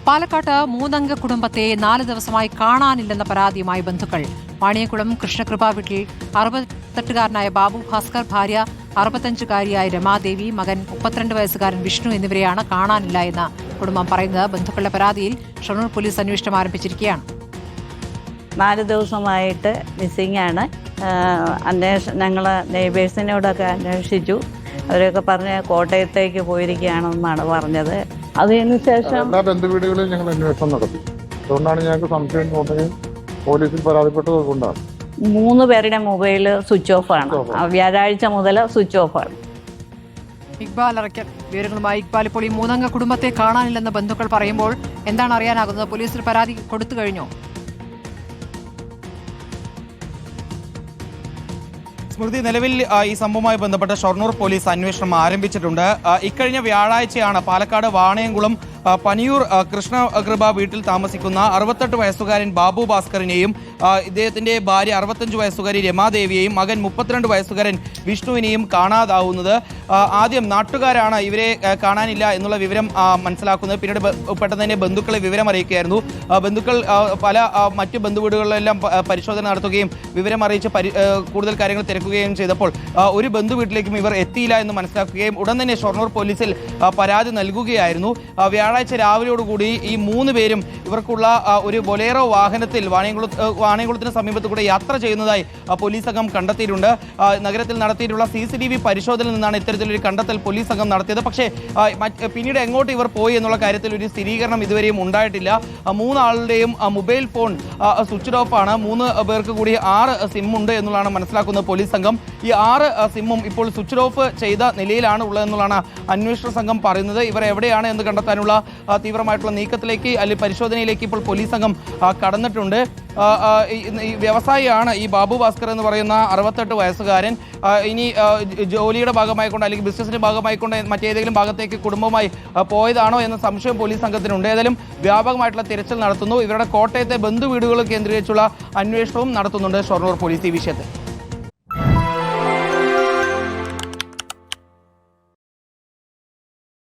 പാലക്കാട്ട് മൂന്നംഗ കുടുംബത്തെ 4 ദിവസമായി കാണാനില്ലെന്ന പരാതിയുമായി ബന്ധുക്കൾ. വാണിയംകുളം കൃഷ്ണകൃപ വീട്ടിൽ 68-കാരനായ ബാബു ഭാസ്കർ, ഭാര്യ 65-കാരിയായ രമാദേവി, മകൻ 32 വയസ്സുകാരൻ വിഷ്ണു എന്നിവരെയാണ് കാണാനില്ല എന്ന് കുടുംബം പറയുന്നത്. ബന്ധുക്കളുടെ പരാതിയിൽ ഷൊർണൂർ പോലീസ് അന്വേഷണം ആരംഭിച്ചിരിക്കുകയാണ്. 4 ദിവസമായിട്ട് മിസ്സിംഗ് ആണ്. ഞങ്ങൾ നെയ്ബേഴ്സിനോടൊക്കെ അന്വേഷിച്ചു. അവരൊക്കെ പറഞ്ഞ് കോട്ടയത്തേക്ക് പോയിരിക്കുകയാണെന്നാണ് പറഞ്ഞത്. അതിനുശേഷം എല്ലാ ബന്ധുവീടുകളിലും ഞങ്ങൾ അന്വേഷണം നടത്തി. അതുകൊണ്ടാണ് ഞങ്ങൾക്ക് സംശയം തോന്നുകയും പോലീസിൽ പരാതിപ്പെട്ടത്. അതുകൊണ്ടാണ് 3 പേരുടെ മൊബൈൽ സ്വിച്ച് ഓഫ് ആണ്. വ്യാഴാഴ്ച മുതൽ സ്വിച്ച് ഓഫ് ആണ്. ഇക്ബാൽ അറയ്ക്കൽ വിവരങ്ങളുമായി. ഇക്ബാൽ, ഇപ്പോൾ ഈ മൂന്നംഗ കുടുംബത്തെ കാണാനില്ലെന്ന് ബന്ധുക്കൾ പറയുമ്പോൾ എന്താണ് അറിയാനാകുന്നത്? പോലീസിൽ പരാതി കൊടുത്തു കഴിഞ്ഞോ? സ്മൃതി, നിലവിൽ ഈ സംഭവവുമായി ബന്ധപ്പെട്ട് ഷൊർണൂർ പോലീസ് അന്വേഷണം ആരംഭിച്ചിട്ടുണ്ട്. ഇക്കഴിഞ്ഞ വ്യാഴാഴ്ചയാണ് പാലക്കാട് വാണിയംകുളം പനിയൂർ കൃഷ്ണകൃപ വീട്ടിൽ താമസിക്കുന്ന 68 വയസ്സുകാരൻ ബാബു ഭാസ്കറിനെയും ഇദ്ദേഹത്തിന്റെ ഭാര്യ 65 വയസ്സുകാരി രമാദേവിയെയും മകൻ 32 വയസ്സുകാരൻ വിഷ്ണുവിനെയും കാണാതാവുന്നത്. ആദ്യം നാട്ടുകാരാണ് ഇവരെ കാണാനില്ല എന്നുള്ള വിവരം മനസ്സിലാക്കുന്നത്. പിന്നീട് പെട്ടെന്ന് തന്നെ ബന്ധുക്കളെ വിവരം അറിയിക്കുകയായിരുന്നു. ബന്ധുക്കൾ പല മറ്റു ബന്ധുവീടുകളിലെല്ലാം പരിശോധന നടത്തുകയും വിവരം അറിയിച്ച് കൂടുതൽ കാര്യങ്ങൾ തിരക്കുകയും ചെയ്തപ്പോൾ ഒരു ബന്ധു വീട്ടിലേക്കും ഇവർ എത്തിയില്ല എന്ന് മനസ്സിലാക്കുകയും ഉടൻ തന്നെ ഷൊർണൂർ പോലീസിൽ പരാതി നൽകുകയായിരുന്നു. വ്യാഴാഴ്ച രാവിലെയോടുകൂടി ഈ 3 പേരും ഇവർക്കുള്ള ഒരു ബൊലേറോ വാഹനത്തിൽ വാണിയംകുളത്തിന് സമീപത്ത് കൂടെ യാത്ര ചെയ്യുന്നതായി പോലീസ് സംഘം കണ്ടെത്തിയിട്ടുണ്ട്. നഗരത്തിൽ നടത്തിയിട്ടുള്ള CCTV പരിശോധനയിൽ നിന്നാണ് ഇത്തരത്തിലൊരു കണ്ടെത്തൽ പോലീസ് സംഘം നടത്തിയത്. പക്ഷേ പിന്നീട് എങ്ങോട്ട് ഇവർ പോയി എന്നുള്ള കാര്യത്തിൽ ഒരു സ്ഥിരീകരണം ഇതുവരെയും ഉണ്ടായിട്ടില്ല. 3 ആളുടെയും മൊബൈൽ ഫോൺ സ്വിച്ച് ഓഫ് ആണ്. 3 പേർക്ക് കൂടി 6 സിം ഉണ്ട് എന്നുള്ളതാണ് മനസ്സിലാക്കുന്നത് പോലീസ് സംഘം. ഈ 6 സിമ്മും ഇപ്പോൾ സ്വിച്ച് ഓഫ് ചെയ്ത നിലയിലാണ് ഉള്ളതെന്നുള്ളതാണ് അന്വേഷണ സംഘം പറയുന്നത്. ഇവർ എവിടെയാണ് എന്ന് കണ്ടെത്താനുള്ള തീവ്രമായിട്ടുള്ള നീക്കത്തിലേക്ക് അല്ലെങ്കിൽ പരിശോധനയിലേക്ക് ഇപ്പോൾ പോലീസ് സംഘം കടന്നിട്ടുണ്ട്. ഈ വ്യവസായിയാണ് ഈ ബാബു ഭാസ്കർ എന്ന് പറയുന്ന 68 വയസ്സുകാരൻ. ഇനി ജോലിയുടെ ഭാഗമായിക്കൊണ്ട് അല്ലെങ്കിൽ ബിസിനസിന്റെ ഭാഗമായിക്കൊണ്ട് മറ്റേതെങ്കിലും ഭാഗത്തേക്ക് കുടുംബവുമായി പോയതാണോ എന്ന സംശയം പോലീസ് സംഘത്തിനുണ്ട്. ഏതായാലും വ്യാപകമായിട്ടുള്ള തിരച്ചിൽ നടത്തുന്നു. ഇവരുടെ കോട്ടയത്തെ ബന്ധുവീടുകൾ കേന്ദ്രീകരിച്ചുള്ള അന്വേഷണവും നടത്തുന്നുണ്ട് ഷൊർണൂർ പോലീസ് ഈ വിഷയത്തിൽ.